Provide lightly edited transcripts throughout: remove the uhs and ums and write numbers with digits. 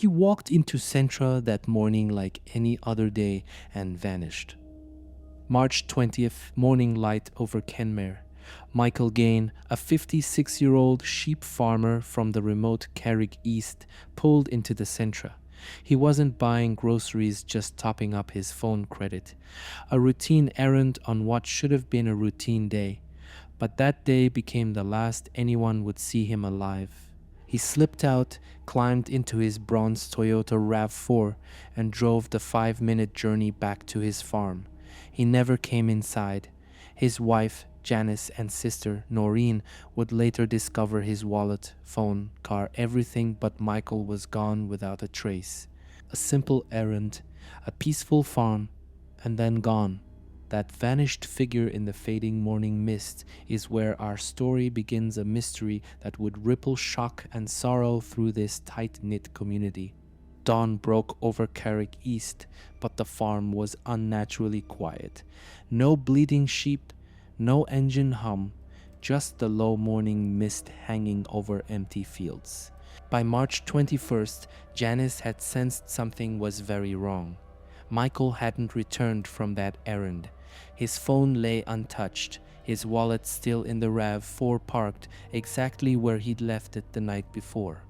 He walked into Centra that morning like any other day and vanished. March 20th, morning light over Kenmare. Michael Gaine, a 56-year-old sheep farmer from the remote Carrig East, pulled into the Centra. He wasn't buying groceries, just topping up his phone credit. A routine errand on what should have been a routine day. But that day became the last anyone would see him alive. He slipped out, climbed into his bronze Toyota RAV4, and drove the 5-minute journey back to his farm. He never came inside. His wife, Janice, and sister, Noreen, would later discover his wallet, phone, car, everything but Michael was gone without a trace. A simple errand, a peaceful farm, and then gone. That vanished figure in the fading morning mist is where our story begins, a mystery that would ripple shock and sorrow through this tight-knit community. Dawn broke over Carrig East, but the farm was unnaturally quiet. No bleating sheep, no engine hum, just the low morning mist hanging over empty fields. By March 21st, Janice had sensed something was very wrong. Michael hadn't returned from that errand. His phone lay untouched, his wallet still in the RAV4 parked exactly where he'd left it the night before.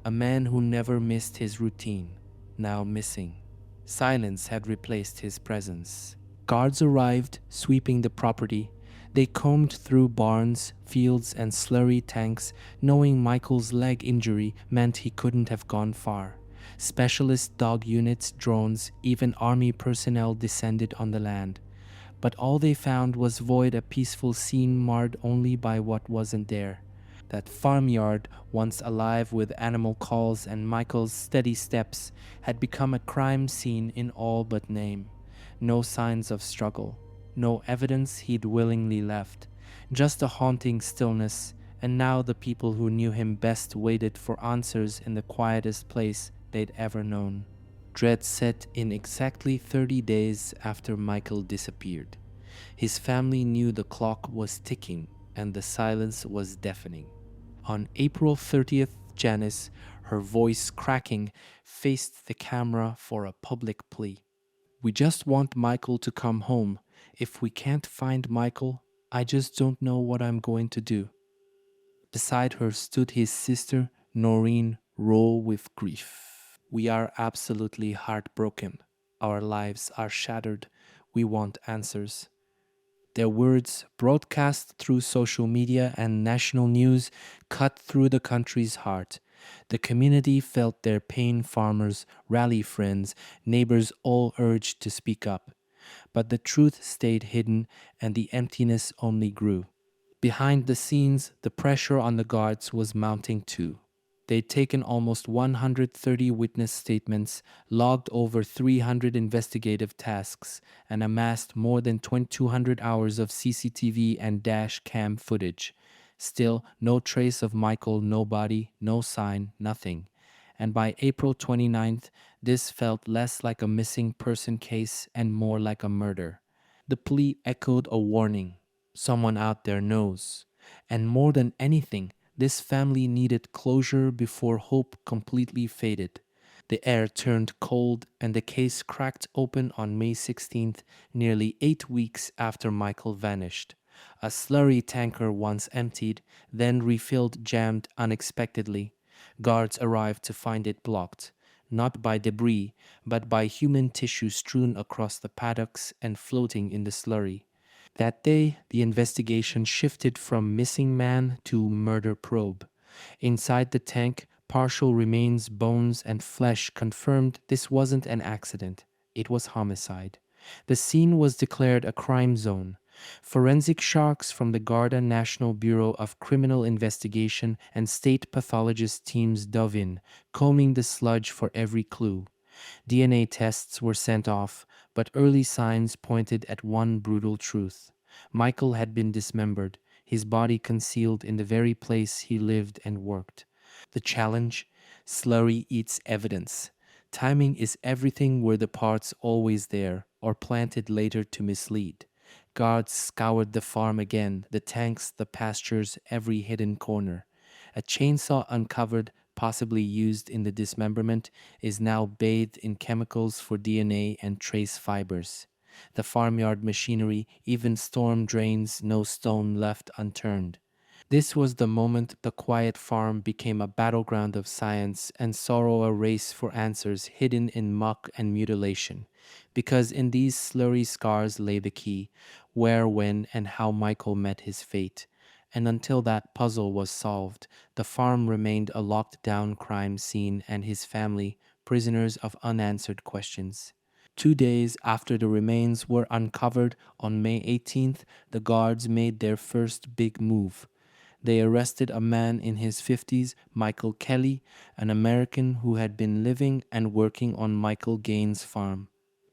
A man who never missed his routine, now missing. Silence had replaced his presence. Guards arrived, sweeping the property. They combed through barns, fields, and slurry tanks, knowing Michael's leg injury meant he couldn't have gone far. Specialist dog units, drones, even army personnel descended on the land. But all they found was void, a peaceful scene marred only by what wasn't there. That farmyard, once alive with animal calls and Michael's steady steps, had become a crime scene in all but name. No signs of struggle, no evidence he'd willingly left, just a haunting stillness, and now the people who knew him best waited for answers in the quietest place they'd ever known. Dread set in exactly 30 days after Michael disappeared. His family knew the clock was ticking and the silence was deafening. On April 30th, Janice, her voice cracking, faced the camera for a public plea. "We just want Michael to come home. If we can't find Michael, I just don't know what I'm going to do." Beside her stood his sister, Noreen, raw with grief. "We are absolutely heartbroken. Our lives are shattered. We want answers." Their words, broadcast through social media and national news, cut through the country's heart. The community felt their pain. Farmers, rally friends, neighbors all urged to speak up. But the truth stayed hidden and the emptiness only grew. Behind the scenes, the pressure on the guards was mounting too. They'd taken almost 130 witness statements, logged over 300 investigative tasks, and amassed more than 2,200 hours of CCTV and dash cam footage. Still, no trace of Michael, no body, no sign, nothing. And by April 29th, this felt less like a missing person case and more like a murder. The plea echoed a warning. Someone out there knows. And more than anything, this family needed closure before hope completely faded. The air turned cold and the case cracked open on May 16th, nearly 8 weeks after Michael vanished. A slurry tanker once emptied, then refilled, jammed unexpectedly. Guards arrived to find it blocked, not by debris, but by human tissue strewn across the paddocks and floating in the slurry. That day, the investigation shifted from missing man to murder probe. Inside the tank, partial remains, bones, and flesh confirmed this wasn't an accident. It was homicide. The scene was declared a crime zone. Forensic sharks from the Garda National Bureau of Criminal Investigation and state pathologist teams dove in, combing the sludge for every clue. DNA tests were sent off, but early signs pointed at one brutal truth. Michael had been dismembered, his body concealed in the very place he lived and worked. The challenge? Slurry eats evidence. Timing is everything. Were the parts always there, or planted later to mislead? Guards scoured the farm again, the tanks, the pastures, every hidden corner. A chainsaw uncovered, possibly used in the dismemberment, is now bathed in chemicals for DNA and trace fibers. The farmyard machinery, even storm drains, no stone left unturned. This was the moment the quiet farm became a battleground of science and sorrow, a race for answers hidden in muck and mutilation. Because in these slurry scars lay the key, where, when, and how Michael met his fate. And until that puzzle was solved, the farm remained a locked down crime scene and his family prisoners of unanswered questions. 2 days after the remains were uncovered on May 18th, the guards made their first big move. They arrested a man in his 50s, Michael Kelly, an American who had been living and working on Michael Gaine's farm.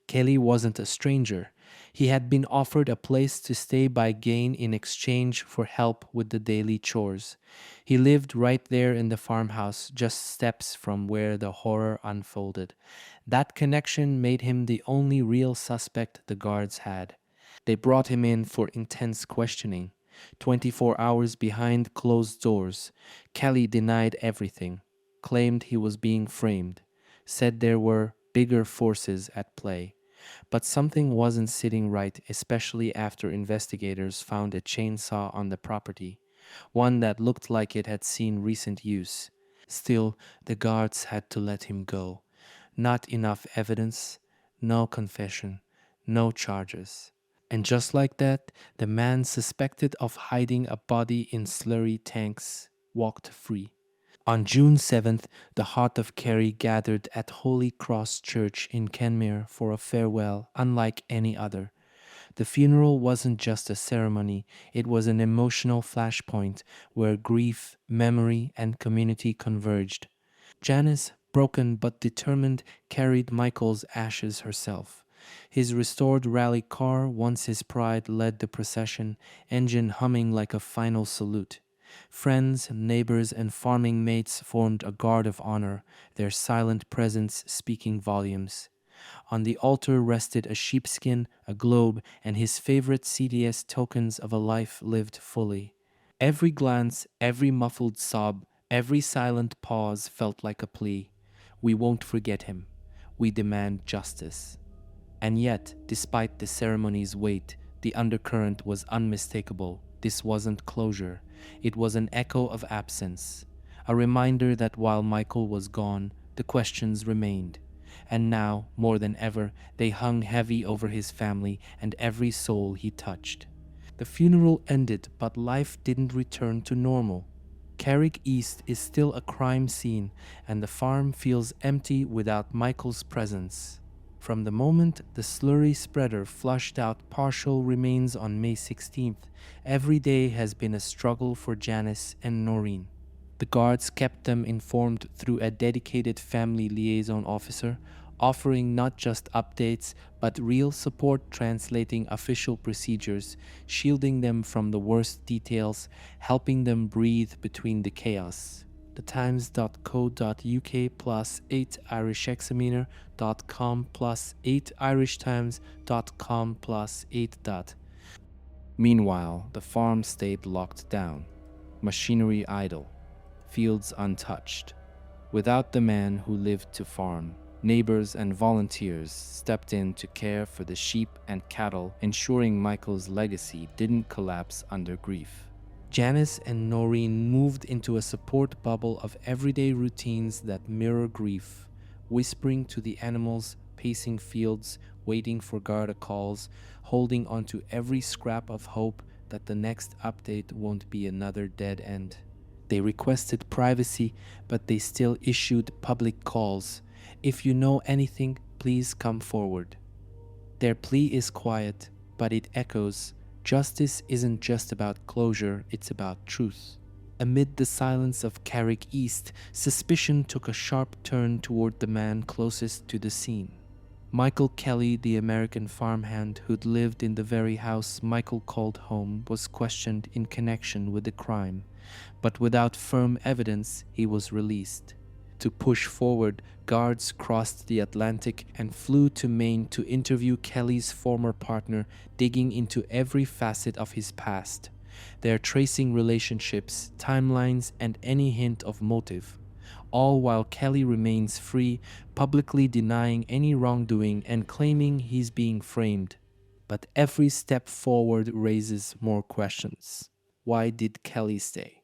Kelly wasn't a stranger. He had been offered a place to stay by Gaine in exchange for help with the daily chores. He lived right there in the farmhouse, just steps from where the horror unfolded. That connection made him the only real suspect the guards had. They brought him in for intense questioning. 24 hours behind closed doors. Kelly denied everything, claimed he was being framed, said there were bigger forces at play. But something wasn't sitting right, especially after investigators found a chainsaw on the property, one that looked like it had seen recent use. Still, the guards had to let him go. Not enough evidence, no confession, no charges. And just like that, the man suspected of hiding a body in slurry tanks walked free. On June 7th, the heart of Kerry gathered at Holy Cross Church in Kenmare for a farewell unlike any other. The funeral wasn't just a ceremony, it was an emotional flashpoint where grief, memory, and community converged. Janice, broken but determined, carried Michael's ashes herself. His restored rally car, once his pride, led the procession, engine humming like a final salute. Friends, neighbors, and farming mates formed a guard of honor, their silent presence speaking volumes. On the altar rested a sheepskin, a globe, and his favorite CDS tokens of a life lived fully. Every glance, every muffled sob, every silent pause felt like a plea. We won't forget him. We demand justice. And yet, despite the ceremony's weight, the undercurrent was unmistakable. This wasn't closure. It was an echo of absence. A reminder that while Michael was gone, the questions remained. And now, more than ever, they hung heavy over his family and every soul he touched. The funeral ended, but life didn't return to normal. Carrig East is still a crime scene, and the farm feels empty without Michael's presence. From the moment the slurry spreader flushed out partial remains on May 16th, every day has been a struggle for Janice and Noreen. The guards kept them informed through a dedicated family liaison officer, offering not just updates but real support, translating official procedures, shielding them from the worst details, helping them breathe between the chaos. thetimes.co.uk plus 8irishexaminer.com plus 8irishtimes.com plus 8. Meanwhile, the farm stayed locked down, machinery idle, fields untouched. Without the man who lived to farm, neighbors and volunteers stepped in to care for the sheep and cattle, ensuring Michael's legacy didn't collapse under grief. Janice and Noreen moved into a support bubble of everyday routines that mirror grief, whispering to the animals, pacing fields, waiting for Garda calls, holding onto every scrap of hope that the next update won't be another dead end. They requested privacy, but they still issued public calls. If you know anything, please come forward. Their plea is quiet, but it echoes. Justice isn't just about closure, it's about truth. Amid the silence of Carrig East, suspicion took a sharp turn toward the man closest to the scene. Michael Kelly, the American farmhand who'd lived in the very house Michael called home, was questioned in connection with the crime, but without firm evidence, he was released. To push forward, guards crossed the Atlantic and flew to Maine to interview Kelly's former partner, digging into every facet of his past. They're tracing relationships, timelines, and any hint of motive. all while Kelly remains free, publicly denying any wrongdoing and claiming he's being framed. But every step forward raises more questions. Why did Kelly stay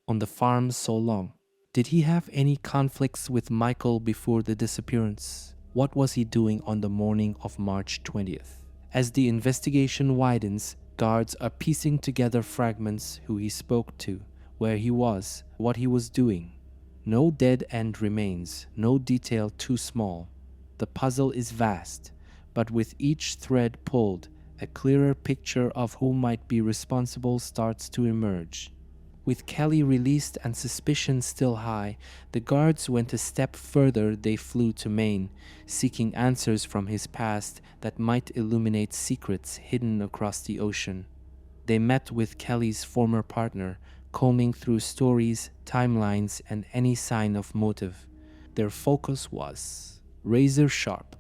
on the farm so long? Did he have any conflicts with Michael before the disappearance? What was he doing on the morning of March 20th? As the investigation widens, guards are piecing together fragments: who he spoke to, where he was, what he was doing. No dead end remains, no detail too small. The puzzle is vast, but with each thread pulled, a clearer picture of who might be responsible starts to emerge. With Kelly released and suspicion still high, the guards went a step further. They flew to Maine, seeking answers from his past that might illuminate secrets hidden across the ocean. They met with Kelly's former partner, combing through stories, timelines, and any sign of motive. Their focus was razor sharp.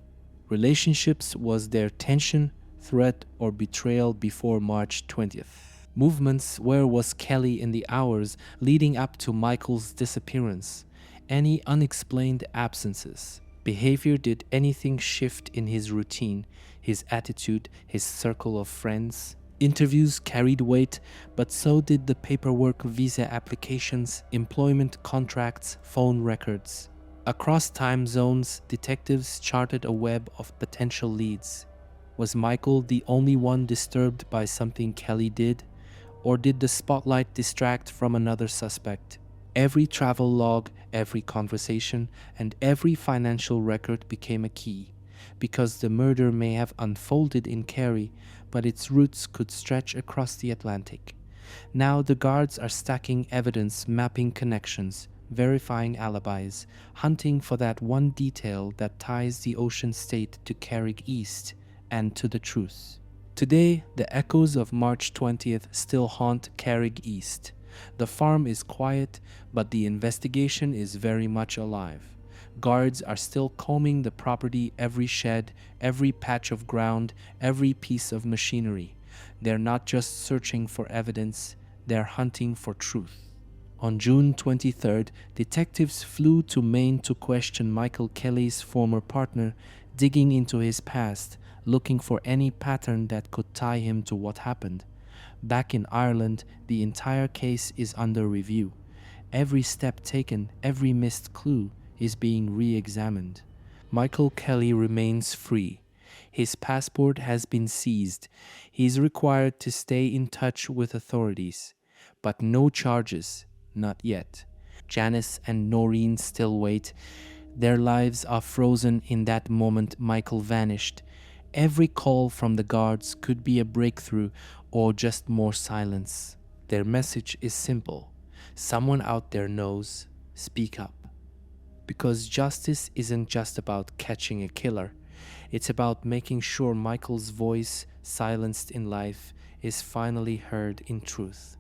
Relationships was their tension, threat, or betrayal before March 20th. Movements: where was Kelly in the hours leading up to Michael's disappearance? Any unexplained absences? Behavior: did anything shift in his routine, his attitude, his circle of friends? Interviews carried weight, but so did the paperwork: visa applications, employment contracts, phone records. Across time zones, detectives charted a web of potential leads. Was Michael the only one disturbed by something Kelly did? Or did the spotlight distract from another suspect? Every travel log, every conversation, and every financial record became a key, because the murder may have unfolded in Kerry, but its roots could stretch across the Atlantic. Now the guards are stacking evidence, mapping connections, verifying alibis, hunting for that one detail that ties the ocean state to Carrig East and to the truth. Today, the echoes of March 20th still haunt Carrig East. The farm is quiet, but the investigation is very much alive. Guards are still combing the property: every shed, every patch of ground, every piece of machinery. They're not just searching for evidence, they're hunting for truth. On June 23rd, detectives flew to Maine to question Michael Kelly's former partner, digging into his past, looking for any pattern that could tie him to what happened. Back in Ireland, the entire case is under review. Every step taken, every missed clue is being re-examined. Michael Kelly remains free. His passport has been seized. He is required to stay in touch with authorities. But no charges, not yet. Janice and Noreen still wait. Their lives are frozen in that moment Michael vanished. Every call from the guards could be a breakthrough or just more silence. Their message is simple: someone out there knows, speak up. Because justice isn't just about catching a killer, it's about making sure Michael's voice, silenced in life, is finally heard in truth.